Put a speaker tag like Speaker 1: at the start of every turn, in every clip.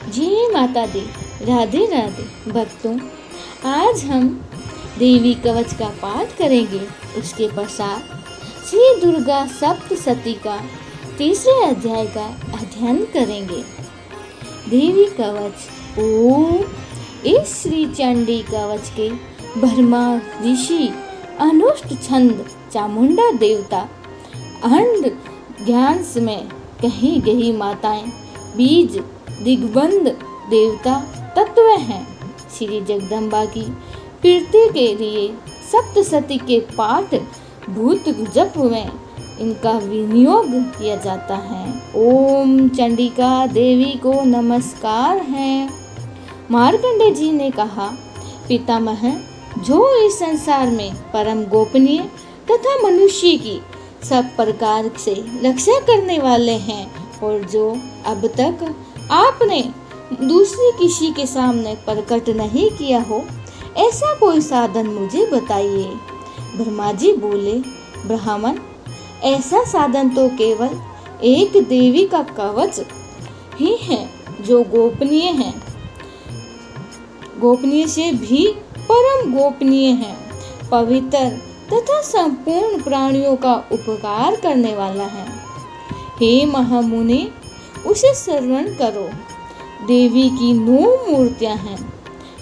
Speaker 1: जय माता दी। राधे राधे भक्तों, आज हम देवी कवच का पाठ करेंगे। उसके पश्चात श्री दुर्गा सप्तशती का तीसरे अध्याय का अध्ययन करेंगे। देवी कवच। ओम। इस श्री चंडी कवच के ब्रह्मा ऋषि अनुष्ट छंद चामुंडा देवता अंड ज्ञान में कही गई माताएं बीज दिग्बंध देवता तत्व हैं। श्री जगदम्बा की प्रीति के लिए सप्तशती के पाठ भूत जप में इनका विनियोग किया जाता है। ओम चंडिका देवी को नमस्कार है। मार्कंडे जी ने कहा, पितामह, जो इस संसार में परम गोपनीय तथा मनुष्य की सब प्रकार से रक्षा करने वाले हैं और जो अब तक आपने दूसरे किसी के सामने प्रकट नहीं किया हो, ऐसा कोई साधन मुझे बताइए। ब्रह्मा जी बोले, ब्राह्मण, ऐसा साधन तो केवल एक देवी का कवच ही है जो गोपनीय है, गोपनीय से भी परम गोपनीय है, पवित्र तथा संपूर्ण प्राणियों का उपकार करने वाला है। हे महामुनि, उसे श्रवण करो। देवी की 9 मूर्तियां हैं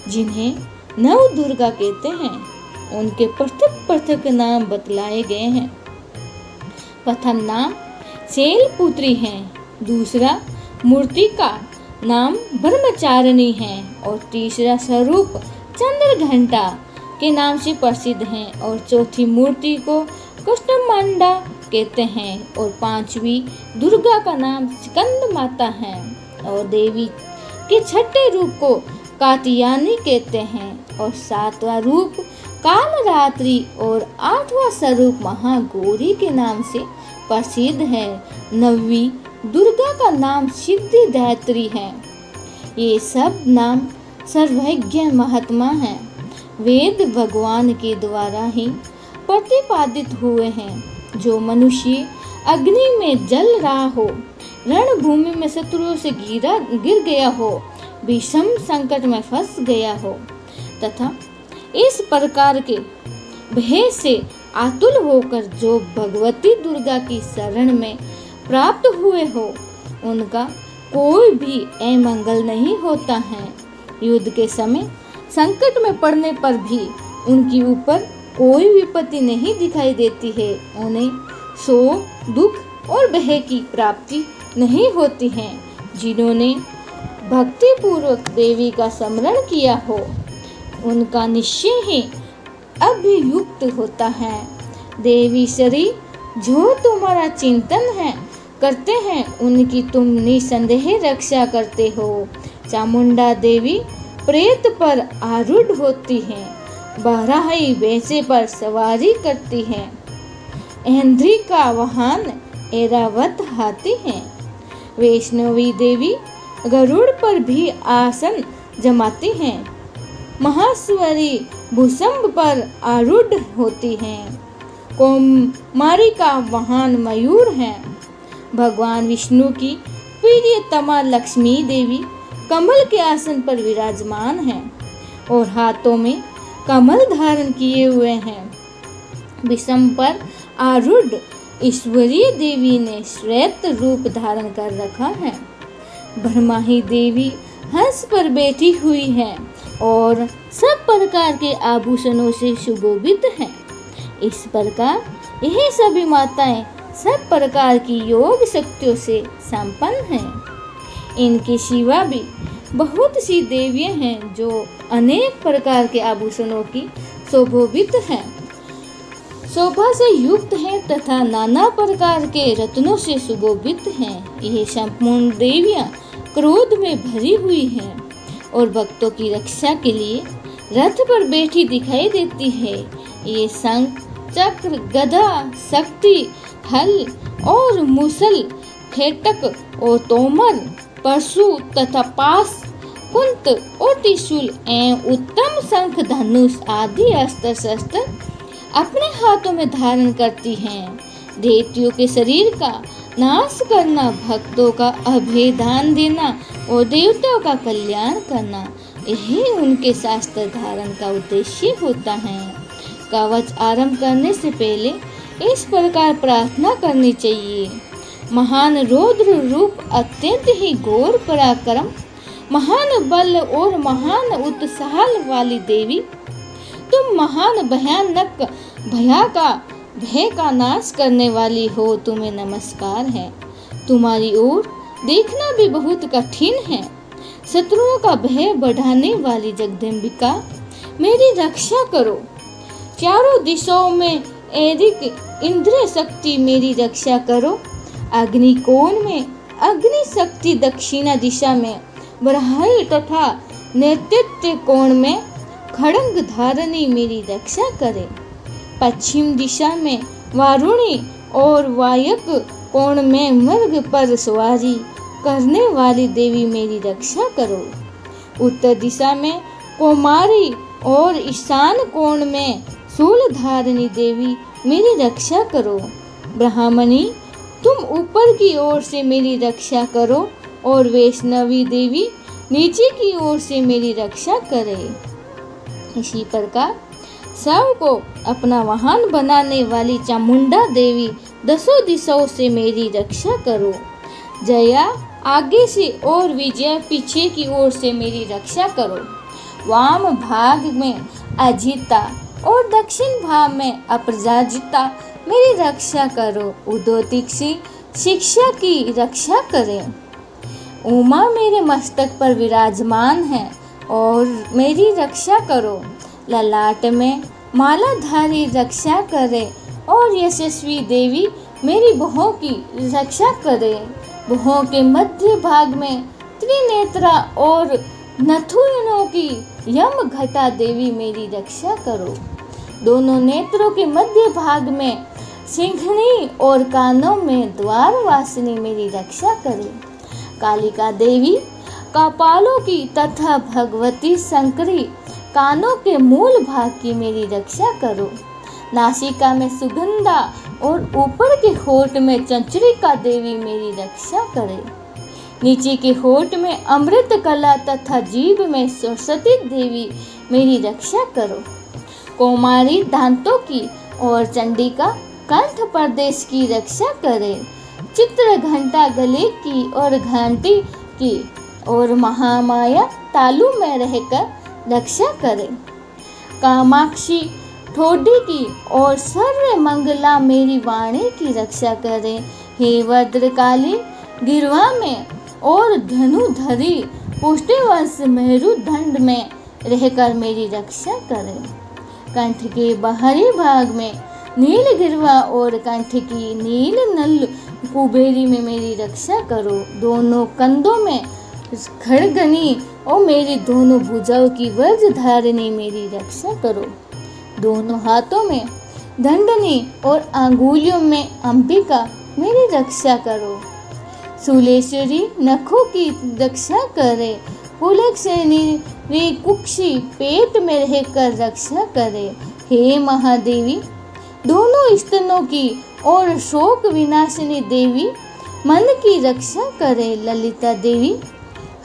Speaker 1: जिन्हें नव दुर्गा कहते हैं। उनके पृथक पृथक नाम बतलाए गए हैं। प्रथम नाम शैलपुत्री है, दूसरा मूर्ति का नाम ब्रह्मचारिणी है और तीसरा स्वरूप चंद्रघंटा के नाम से प्रसिद्ध है और चौथी मूर्ति को कुष्ठमांडा कहते हैं और पांचवी दुर्गा का नाम स्कंद माता है और देवी के छठे रूप को कात्यायनी कहते हैं और सातवां रूप कालरात्रि और आठवां स्वरूप महागौरी के नाम से प्रसिद्ध है। नवीं दुर्गा का नाम सिद्धिदात्री है। ये सब नाम सर्वज्ञ महात्मा हैं। वेद भगवान के द्वारा ही प्रतिपादित हुए हैं। जो मनुष्य अग्नि में जल रहा हो, रणभूमि में शत्रुओं से गिर गया हो, भीषण संकट में फंस गया हो तथा इस प्रकार के भय से आतुल होकर जो भगवती दुर्गा की शरण में प्राप्त हुए हो, उनका कोई भी अमंगल नहीं होता है। युद्ध के समय संकट में पड़ने पर भी उनके ऊपर कोई विपत्ति नहीं दिखाई देती है। उन्हें शोक, दुख और भय की प्राप्ति नहीं होती है। जिन्होंने भक्ति पूर्वक देवी का स्मरण किया हो, उनका निश्चय ही अभियुक्त होता है। देवी श्री जो तुम्हारा चिंतन है करते हैं, उनकी तुम निसंदेह रक्षा करते हो। चामुंडा देवी प्रेत पर आरूढ़ होती हैं, बहराही भैंसे पर सवारी करती हैं, ऐन्द्री का वाहन ऐरावत हाथी है। वैष्णवी देवी गरुड़ पर भी आसन जमाती हैं, महास्वरी भूसंभ पर आरूढ़ होती हैं, कौमारी का वाहन मयूर है। भगवान विष्णु की प्रियतमा लक्ष्मी देवी कमल के आसन पर विराजमान हैं और हाथों में कमल धारण किए हुए हैं। विषम पर आरूढ़ ईश्वरीय देवी ने श्वेत रूप धारण कर रखा है। ब्रह्माही देवी हंस पर बैठी हुई है और सब प्रकार के आभूषणों से सुशोभित है। इस प्रकार यह सभी माताएं सब प्रकार की योग शक्तियों से संपन्न हैं। इनके सिवा भी बहुत सी देवियां हैं जो अनेक प्रकार के आभूषणों की शोभित हैं, शोभा से युक्त हैं तथा नाना प्रकार के रत्नों से सुशोभित हैं। यह संपूर्ण देवियां क्रोध में भरी हुई हैं और भक्तों की रक्षा के लिए रथ पर बैठी दिखाई देती है। ये शंख, चक्र, गदा, शक्ति, हल और मुसल, खेटक और तोमर, परशु तथा पास, कुंत और त्रिशूल एवं उत्तम शंख, धनुष आदि अस्त्र शस्त्र अपने हाथों में धारण करती हैं। देवतियों के शरीर का नाश करना, भक्तों का अभेदान देना और देवताओं का कल्याण करना, यही उनके शास्त्र धारण का उद्देश्य होता है। कवच आरंभ करने से पहले इस प्रकार प्रार्थना करनी चाहिए। महान रौद्र रूप, अत्यंत ही घोर पराक्रम, महान बल और महान उत्साह वाली देवी, तुम महान भयानक भय का नाश करने वाली हो, तुम्हें नमस्कार है। तुम्हारी ओर देखना भी बहुत कठिन है। शत्रुओं का भय बढ़ाने वाली जगदम्बिका, मेरी रक्षा करो। चारों दिशाओं में एरिक इंद्रिय शक्ति, मेरी रक्षा करो। अग्निकोण में अग्नि शक्ति, दक्षिणा दिशा में बरहाई तथा नेतृत्व कोण में खड़ंग धारणी, मेरी रक्षा करे। पश्चिम दिशा में वारुणी और वायक कोण में मृग पर सवारी करने वाली देवी, मेरी रक्षा करो। उत्तर दिशा में कौमारी और ईशान कोण में शूल धारणी देवी, मेरी रक्षा करो। ब्राह्मणी, तुम ऊपर की ओर से मेरी रक्षा करो और वैष्णवी देवी नीचे की ओर से मेरी रक्षा करे। इसी प्रकार सबको अपना वाहन बनाने वाली चामुंडा देवी, दसों दिशाओं से मेरी रक्षा करो। जया आगे से और विजय पीछे की ओर से मेरी रक्षा करो। वाम भाग में अजिता और दक्षिण भाग में अपराजिता, मेरी रक्षा करो। उद्योतिक शिक्षा की रक्षा करें। उमा मेरे मस्तक पर विराजमान है और मेरी रक्षा करो। ललाट में मालाधारी रक्षा करे और यशस्वी देवी मेरी भुहों की रक्षा करे। भुहों के मध्य भाग में त्रिनेत्रा और नथुनों की यम घटा देवी, मेरी रक्षा करो। दोनों नेत्रों के मध्य भाग में सिंघनी और कानों में द्वार वासिनी, मेरी रक्षा करे। कालिका देवी कपालों की तथा भगवती शंकरी कानों के मूल भाग की, मेरी रक्षा करो। नासिका में सुगंधा और ऊपर के होठ में चंचरिका देवी, मेरी रक्षा करे। नीचे के होठ में अमृत कला तथा जीभ में सरस्वती देवी, मेरी रक्षा करो। कौमारी दांतों की और चंडिका कंठ प्रदेश की रक्षा करे। चित्र घंटा गले की और घंटी की और महामाया तालु में रहकर रक्षा करे। कामाक्षी ठोडी की और सर्व मंगला मेरी वाणी की रक्षा करे। हे भद्रकाली गिरवा में और धनुधरी पुष्टिवंश मेरुदंड में रहकर मेरी रक्षा करे। कंठ के बाहरी भाग में नील गिरवा और कंठ की नील नल कुबेरी में मेरी रक्षा करो। दोनों कंधों में खड़गनी और मेरी दोनों भुजाओं की वज्रधारिणी, मेरी रक्षा करो। दोनों हाथों में दंडनी और अंगुलियों में अंबिका, मेरी रक्षा करो। शूलेश्वरी नखों की रक्षा करे। पुलक्षणी कुक्षी पेट में रहकर रक्षा करे। हे महादेवी दोनों स्तनों की और शोक विनाशिनी देवी मन की रक्षा करे। ललिता देवी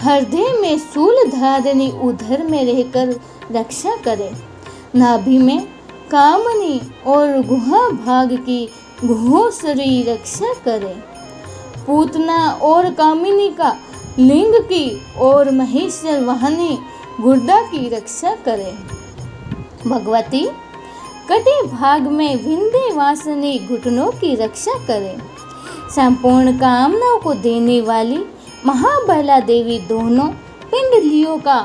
Speaker 1: हृदय में शूल धारिणी उधर में रहकर रक्षा करे। नाभि में कामनी और गुहा भाग की घोषरी रक्षा करे। पूतना और कामिनी का लिंग की और महेश्वर वाहनी गुर्दा की रक्षा करे। भगवती कटे भाग में विंध्यवासिनी घुटनों की रक्षा करे। संपूर्ण कामनाओं को देने वाली महाबला देवी दोनों पिंडलियों का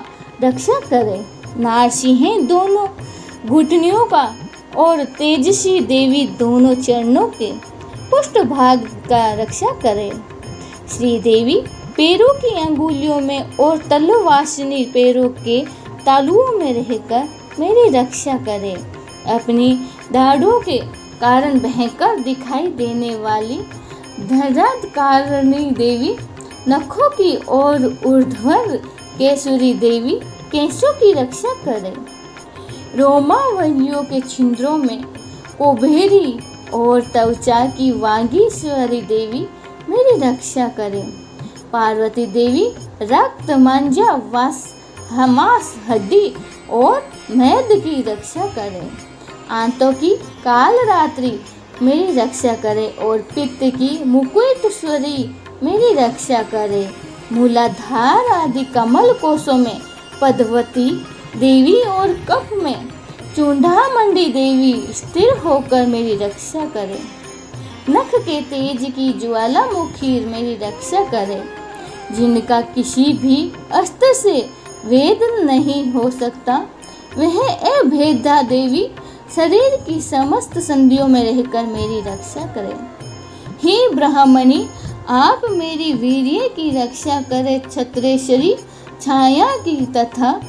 Speaker 1: रक्षा करे। नारसिंह दोनों घुटनियों का और तेजस्वी देवी दोनों चरणों के पुष्ट भाग का रक्षा करे। श्री देवी पैरों की अंगुलियों में और तलवासिनी पैरों के तालुओं में रहकर मेरी रक्षा करे। अपनी दाढ़ों के कारण भयंकर दिखाई देने वाली धराधकारिणी देवी नखों की और ऊर्ध्वर केसरी देवी केशों की रक्षा करे। रोमावलियों के छिद्रों में कुबेरी और त्वचा की वागीश्वरी देवी मेरी रक्षा करे। पार्वती देवी रक्त, मंजा, मांस, हड्डी और मेद की रक्षा करे। आंतों की काल रात्रि मेरी रक्षा करे और पित्त की मुकुटेश्वरी मेरी रक्षा करे। मूलाधार आदि कमल कोशों में पद्मवती देवी और कफ में चूंडामंडी देवी स्थिर होकर मेरी रक्षा करे। नख के तेज की ज्वालामुखी मेरी रक्षा करे, जिनका किसी भी अस्त्र से वेद नहीं हो सकता। वह अभेदा देवी शरीर की समस्त संधियों में रहकर मेरी रक्षा करे। हे ब्राह्मणी, आप मेरी वीर्य की रक्षा करे। छत्रेश्वरी छाया की तथा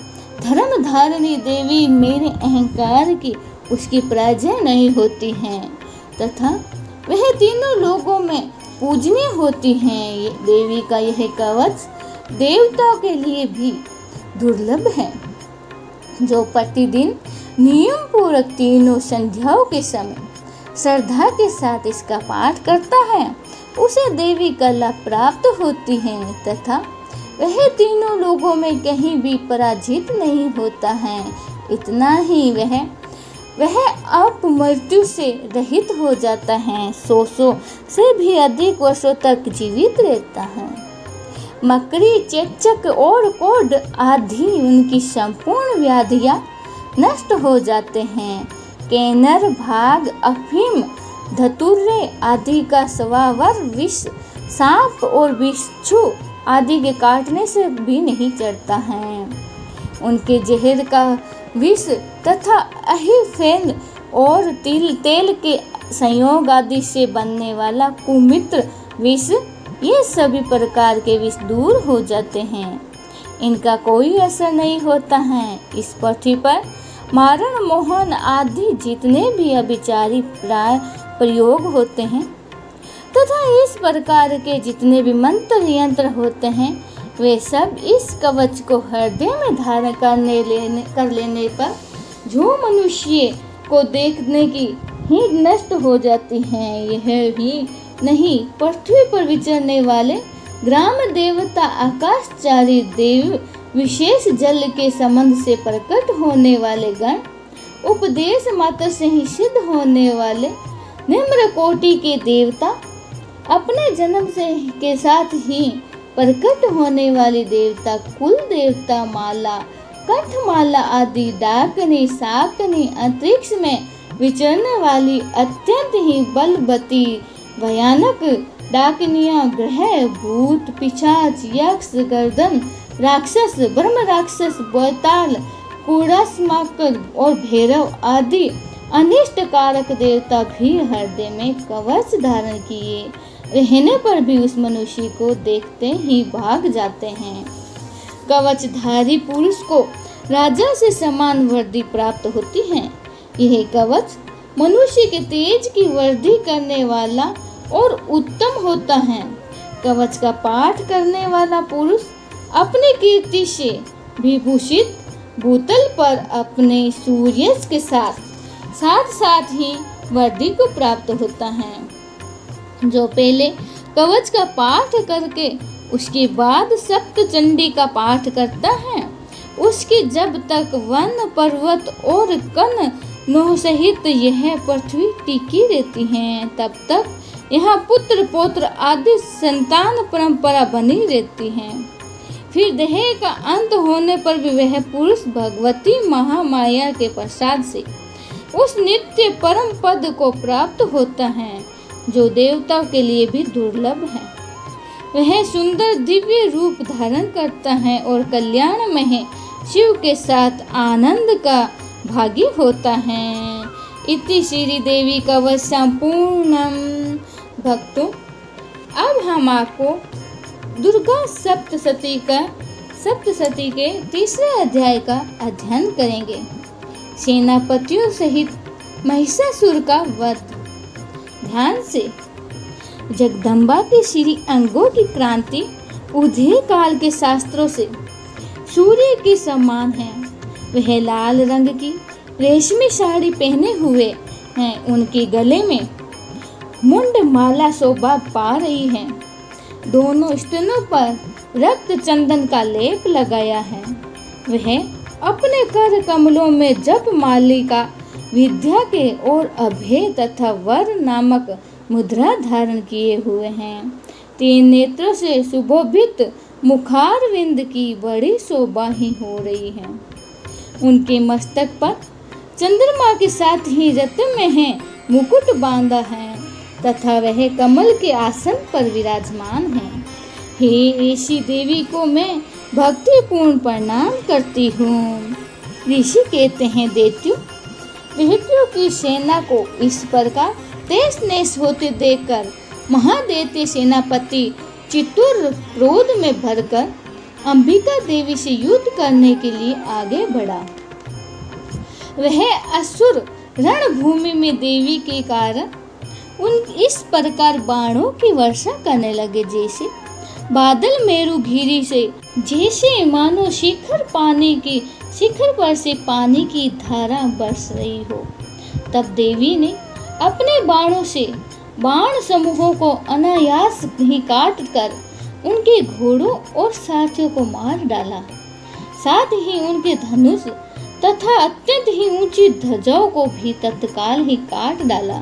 Speaker 1: धर्म धारिणी देवी मेरे अहंकार की उसकी पराजय नहीं होती हैं तथा वह तीनों लोगों में पूजनीय होती हैं। देवी का यह कवच देवताओं के लिए भी दुर्लभ है। जो प्रतिदिन नियम पूर्वक तीनों संध्याओं के समय श्रद्धा के साथ इसका पाठ करता है, उसे देवी कला प्राप्त होती है तथा वह तीनों लोगों में कहीं भी पराजित नहीं होता है। इतना ही वह अपमृत्यु से रहित हो जाता है, 100 से भी अधिक वर्षों तक जीवित रहता है। मकड़ी, चेचक और कोढ़ आदि उनकी संपूर्ण व्याधियां नष्ट हो जाते हैं। केनर, भाग, अफीम, धतूरे आदि का स्वावर विष, सांप और बिच्छू आदि के काटने से भी नहीं चढ़ता है। उनके जहर का विष तथा अहिफेन और तेल के संयोग आदि से बनने वाला कुमित्र विष, ये सभी प्रकार के विष दूर हो जाते हैं। इनका कोई असर नहीं होता है। इस पृथ्वी पर मारण, मोहन आदि जितने भी अभिचारी प्रयोग होते हैं तथा इस प्रकार के जितने भी मंत्र यंत्र होते हैं, वे सब इस कवच को हृदय में धारण कर लेने पर जो मनुष्य को देखने की ही नष्ट हो जाती हैं। यह ही नहीं, पृथ्वी पर विचरने वाले ग्राम देवता, आकाशचारी देव, विशेष जल के संबंध से प्रकट होने वाले गण, उपदेश मात्र से ही सिद्ध होने वाले निम्न कोटि के देवता, अपने जन्म से के साथ ही प्रकट होने वाली देवता, कुल देवता, माला, कंठमाला आदि, डाकनी, साकनी, अंतरिक्ष में विचरने वाली अत्यंत ही बलवती भयानक डाकनियां, ग्रह, भूत, पिशाच, यक्ष, गर्दन राक्षस, ब्रह्म राक्षस, बैताल, कूड़ास्माकर और भैरव आदि अनिष्ट कारक देवता भी हृदय में कवच धारण किए रहने पर भी उस मनुष्य को देखते ही भाग जाते हैं। कवचधारी पुरुष को राजा से समान वर्दी प्राप्त होती है। यह कवच मनुष्य के तेज की वृद्धि करने वाला और उत्तम होता है। कवच का पाठ करने वाला पुरुष अपनी कीर्ति से विभूषित भूतल पर अपने सूर्य के साथ ही वर्दी को प्राप्त होता है। जो पहले कवच का पाठ करके उसके बाद सप्तचंडी का पाठ करता है, उसकी जब तक वन, पर्वत और कन नोह सहित यह पृथ्वी टिकी रहती है, तब तक यहाँ पुत्र पौत्र आदि संतान परंपरा बनी रहती है। फिर देह का अंत होने पर भी वह पुरुष भगवती महामाया के प्रसाद से उस नित्य परम पद को प्राप्त होता है, जो देवताओं के लिए भी दुर्लभ है। वह सुंदर दिव्य रूप धारण करता है और कल्याण में शिव के साथ आनंद का भागी होता है। इति श्री देवी कवच संपूर्णम। भक्तों, अब हम आपको दुर्गा सप्तशती के तीसरे अध्याय का अध्ययन करेंगे। सेनापतियों सहित महिषासुर का वध। ध्यान से। जगदम्बा के श्री अंगों की क्रांति उदय काल के शास्त्रों से सूर्य के समान है। वह लाल रंग की रेशमी साड़ी पहने हुए हैं। उनके गले में मुंड माला शोभा पा रही है। दोनों स्तनों पर रक्त चंदन का लेप लगाया है। वह अपने कर कमलों में जप मालिका विद्या के और अभय तथा वर नामक मुद्रा धारण किए हुए हैं। 3 नेत्रों से सुशोभित मुखारविंद की बड़ी शोभा ही हो रही है। उनके मस्तक पर चंद्रमा के साथ ही रत्न में मुकुट बांधा है तथा वह कमल के आसन पर विराजमान है। हे ऐसी देवी को मैं भक्तिपूर्ण प्रणाम करती हूँ। ऋषि कहते हैं, दैत्यों की सेना को इस प्रकार तहस नहस होते देखकर महादैत्य सेनापति चित्तूर क्रोध में भरकर अंबिका देवी से युद्ध करने के लिए आगे बढ़ा। वह असुर रणभूमि में देवी के कारण इस प्रकार बाणों की वर्षा करने लगे जैसे बादल मेरु घिरी से, जैसे मानो शिखर पर से पानी की धारा बरस रही हो। तब देवी ने अपने बाणों से बाण समूहों को अनायास ही काट कर उनके घोड़ों और साथियों को मार डाला। साथ ही उनके धनुष तथा अत्यंत ही ऊंची ध्वजाओं को भी तत्काल ही काट डाला।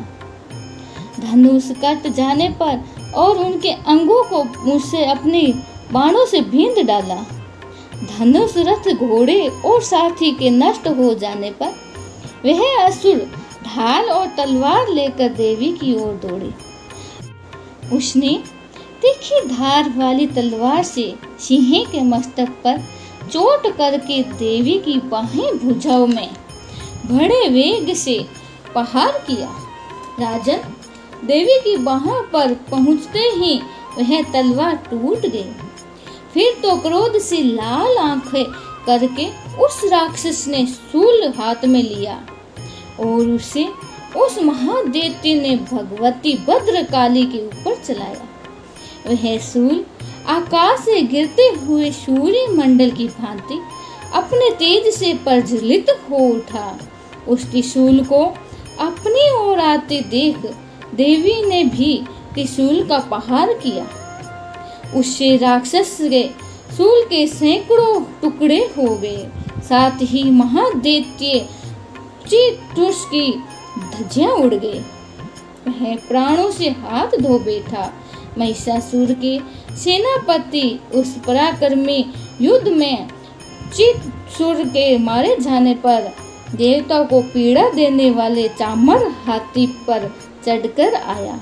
Speaker 1: धनुष कट जाने पर और उनके अंगों को मुझसे अपने बाणों से बींध डाला। धनुष रथ घोड़े और साथी के नष्ट हो जाने पर वह असुर ढाल और तलवार लेकर देवी की ओर दौड़े। उसने तीखी धार वाली तलवार से सिंह के मस्तक पर चोट करके देवी की बाहें भुजाओं में बड़े वेग से प्रहार किया। राजन, देवी की बाहों पर पहुंचते ही वह तलवार टूट गई। फिर तो क्रोध से लाल आंखें करके उस राक्षस ने शूल हाथ में लिया और उसे उस महादैत्य ने भगवती भद्रकाली के ऊपर चलाया। वह शूल आकाश से गिरते हुए सूर्य मंडल की भांति अपने तेज से प्रज्वलित हो उठा। उसकी शूल को अपनी ओर आते देख देवी ने भी त्रिशूल का प्रहार किया। उससे राक्षस के शूल के सैकड़ों टुकड़े हो गए। साथ ही महादैत्य चित्तूर की धज्जियां उड़ गई। वह प्राणों से हाथ धो बैठा। महिषासुर के सेनापति उस पराक्रमी युद्ध में चित्तूर के मारे जाने पर देवता को पीड़ा देने वाले चामर हाथी पर चढ़कर आया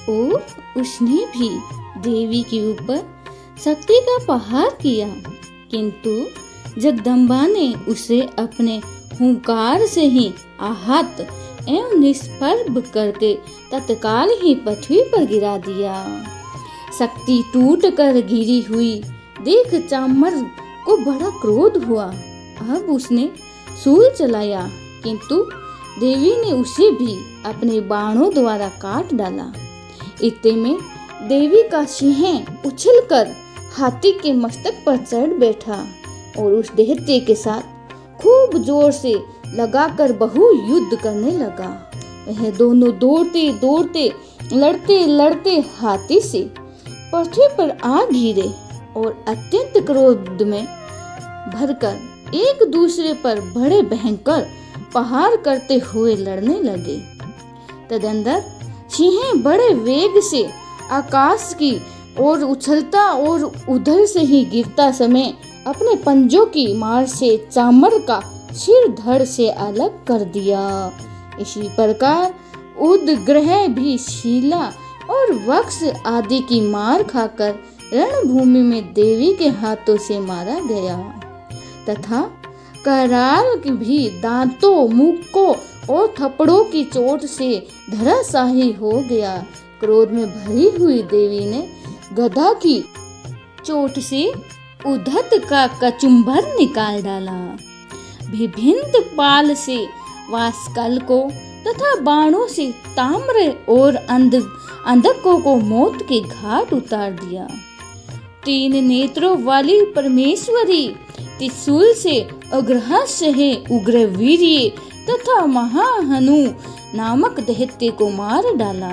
Speaker 1: और उसने भी देवी के ऊपर शक्ति का प्रहार किया, किंतु जगदम्बा ने उसे अपने हुंकार से ही आहत एवं निष्प्रभ करके तत्काल ही पृथ्वी पर गिरा दिया। शक्ति टूट कर गिरी हुई देख चामर को बड़ा क्रोध हुआ। अब उसने शूल चलाया, किंतु देवी ने उसे भी अपने बाणों द्वारा काट डाला। इतने में देवी का सिंह उछलकर हाथी के मस्तक पर चढ़ बैठा और उस दैत्य के साथ खूब जोर से लगाकर बहु युद्ध करने लगा। वह दोनों दौड़ते दौड़ते लड़ते लड़ते हाथी से पृथ्वी पर आ गिरे और अत्यंत क्रोध में भरकर एक दूसरे पर बड़े भयंकर प्रहार करते हुए लड़ने लगे। तदंतर सिंह बड़े वेग से आकाश की ओर उछलता और उधर से ही गिरता समय अपने पंजों की मार से चामर का सिर धड़ से अलग कर दिया। इसी प्रकार उदग्रह भी शीला और वक्ष आदि की मार खाकर रणभूमि में देवी के हाथों से मारा गया तथा कराल भी दांतों, मुक्कों और थप्पड़ों की चोट से धराशायी हो गया। क्रोध में भरी हुई देवी ने गदा की चोट से उद्धत का कचुम्बर निकाल डाला। विभिन्न पाल से वासकल को तथा बाणों से ताम्र और अंधकों को मौत के घाट उतार दिया। 3 नेत्रों वाली परमेश्वरी त्रिशूल से अग्रहस्य उग्रवीर्य तथा महाहनु नामक दैत्य को मार डाला।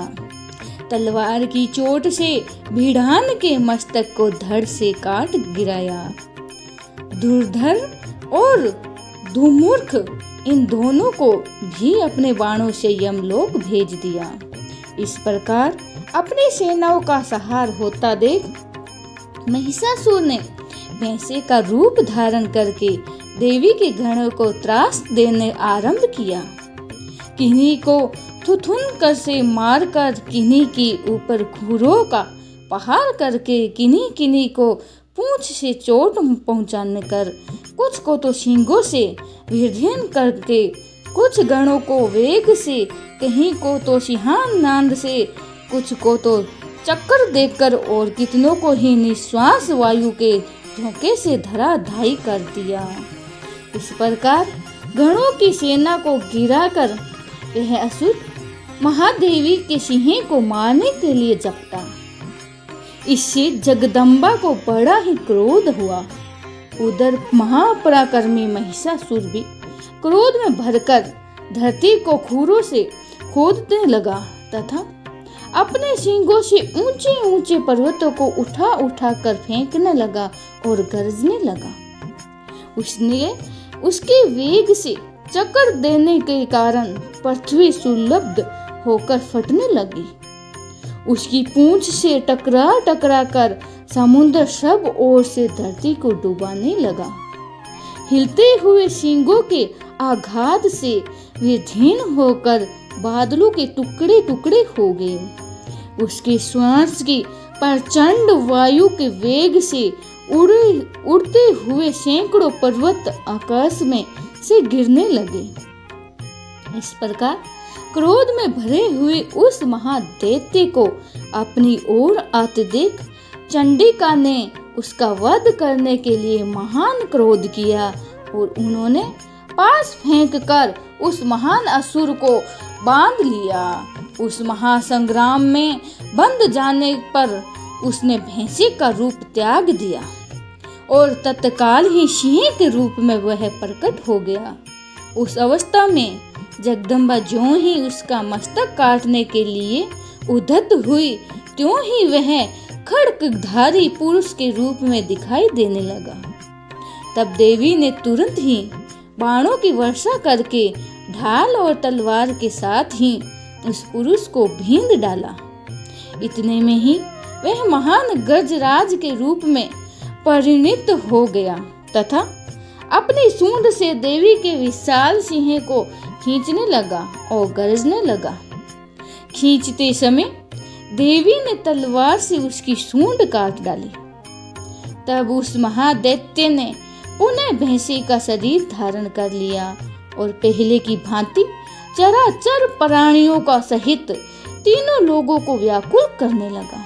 Speaker 1: तलवार की चोट से भिड़ान के मस्तक को धड़ से काट गिराया। धुरधर और धूमूर्ख इन दोनों को भी अपने बाणों से यमलोक भेज दिया। इस प्रकार अपनी सेनाओं का संहार होता देख महिषासुर ने भैंसे का रूप धारण करके देवी के गणों को त्रास देने आरंभ किया। किन्हीं को थुथुन कर से मारकर, किन्हीं के ऊपर खुरों का पहाड़ करके, किन्हीं किन्हीं को पूंछ से चोट पहुंचाने कर, कुछ को तो सींगों से विर्धन करके, कुछ गणों को वेग से, कहीं को तो सिंहान नाद से, कुछ को तो चक्कर देकर और कितनों को ही निश्वास वायु के झोंके से धराधाई कर दिया। इस प्रकार गणों की सेना को गिराकर यह असुर महादेवी के सिंह को मारने के लिए जपटा। इससे जगदम्बा को बड़ा ही क्रोध हुआ। उधर महापराक्रमी महिषासुर भी क्रोध में भरकर धरती को खूरों से खोदने लगा तथा अपने सींगों से ऊंचे ऊंचे पर्वतों को उठा उठा कर फेंकने लगा और गरजने लगा। उसने उसके वेग से चक्कर देने के कारण पृथ्वी सुलब्ध होकर फटने लगी। उसकी पूंछ से टकरा टकरा कर समुद्र सब ओर से धरती को डुबाने लगा। हिलते हुए सींगों के आघात से वे धीन होकर बादलों के टुकड़े टुकड़े हो गए। उसके श्वास की प्रचंड वायु के वेग से उड़ते हुए सैकड़ों पर्वत आकाश में से गिरने लगे। इस प्रकार क्रोध में भरे हुए उस महादैत्य को अपनी ओर आते देख चंडिका ने उसका वध करने के लिए महान क्रोध किया और उन्होंने पास फेंक कर उस महान असुर को बांध लिया। उस महासंग्राम में बंध जाने पर उसने भैंसे का रूप त्याग दिया और तत्काल ही सिंह के रूप में वह प्रकट हो गया। उस अवस्था में जगदम्बा ज्यों ही उसका मस्तक काटने के लिए उद्यत हुई, त्यों ही वह खड्गधारी पुरुष के रूप में दिखाई देने लगा। तब देवी ने तुरंत ही बाणों की वर्षा करके ढाल और तलवार के साथ ही उस पुरुष को भींद डाला। इतने में ही वह महान गजराज के रूप में परिणित हो गया तथा अपनी सूंड से देवी के विशाल सिंह को खींचने लगा और गरजने लगा। खींचते समय देवी ने तलवार से उसकी सूंड काट डाली। तब उस महादैत्य ने पुनः भैंसे का शरीर धारण कर लिया और पहले की भांति चराचर प्राणियों का सहित तीनों लोगों को व्याकुल करने लगा।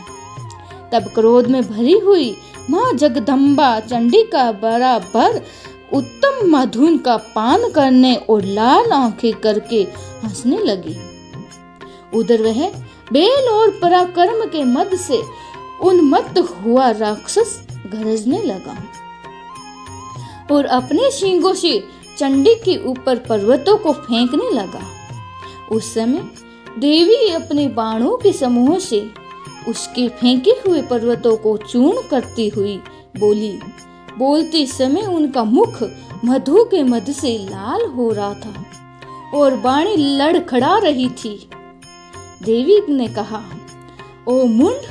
Speaker 1: तब क्रोध में भरी हुई माँ जगदम्बा चंडिका बराबर उत्तम मधुन का पान करने और लाल आंखें करके हंसने लगी। उधर वह बेल और पराक्रम के मद से उन्मत्त हुआ राक्षस गरजने लगा और अपने सींगों से चंडी के ऊपर पर्वतों को फेंकने लगा। उस समय देवी अपने बाणों के समूह से उसके फेंके हुए पर्वतों को चूर्ण करती हुई बोली। बोलते समय उनका मुख मधु के मद से लाल हो रहा था और वाणी लड़खड़ा रही थी। देवी ने कहा, ओ मुंड,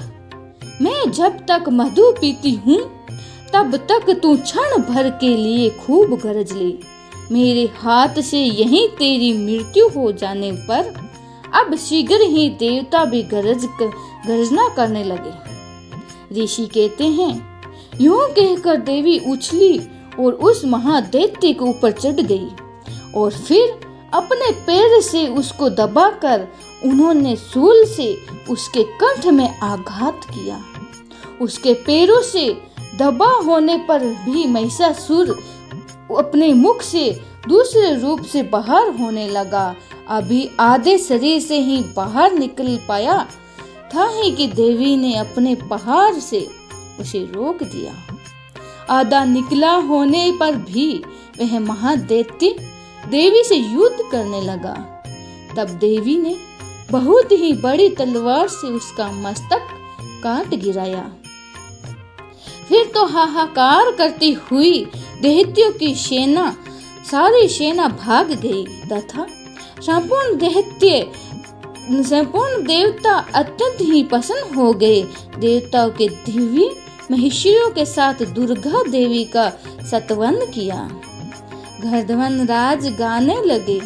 Speaker 1: मैं जब तक मधु पीती हूँ तब तक तू क्षण भर के लिए खूब गरज ले। मेरे हाथ से यहीं तेरी मृत्यु हो जाने पर अब शीघ्र ही देवता भी गरजना करने लगे। ऋषि कहते हैं, यूं कहकर देवी उछली और उस महादैत्य के ऊपर चढ़ गई और फिर अपने पैर से उसको दबाकर उन्होंने शूल से उसके कंठ में आघात किया। उसके पैरों से दबा होने पर भी महिषासुर अपने मुख से दूसरे रूप से बाहर होने लगा। अभी आधे शरीर से ही बाहर निकल पाया था ही कि देवी ने अपने पहाड़ से उसे रोक दिया। आधा निकला होने पर भी वह महादैत्य देवी से युद्ध करने लगा। तब देवी ने बहुत ही बड़ी तलवार से उसका मस्तक काट गिराया। फिर तो हाहाकार करती हुई दैत्यों की सारी सेना भाग गई तथा संपूर्ण देवता अत्यंत ही प्रसन्न हो गए। देवताओं के दिव्य महिषियों के साथ दुर्गा देवी का स्तवन किया। गर्दभन राज गाने लगे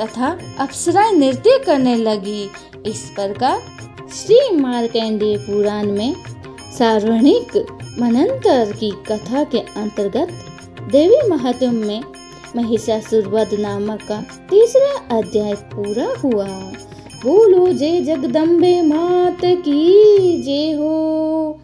Speaker 1: तथा अप्सराएं नृत्य करने लगी। इस प्रकार श्री मार्कंडेय पुराण में सार्वजनिक मनंतर की कथा के अंतर्गत देवी महात्म्य में महिषासुर वध नामक का तीसरा अध्याय पूरा हुआ। बोलो जय जगदम्बे मात की जय हो।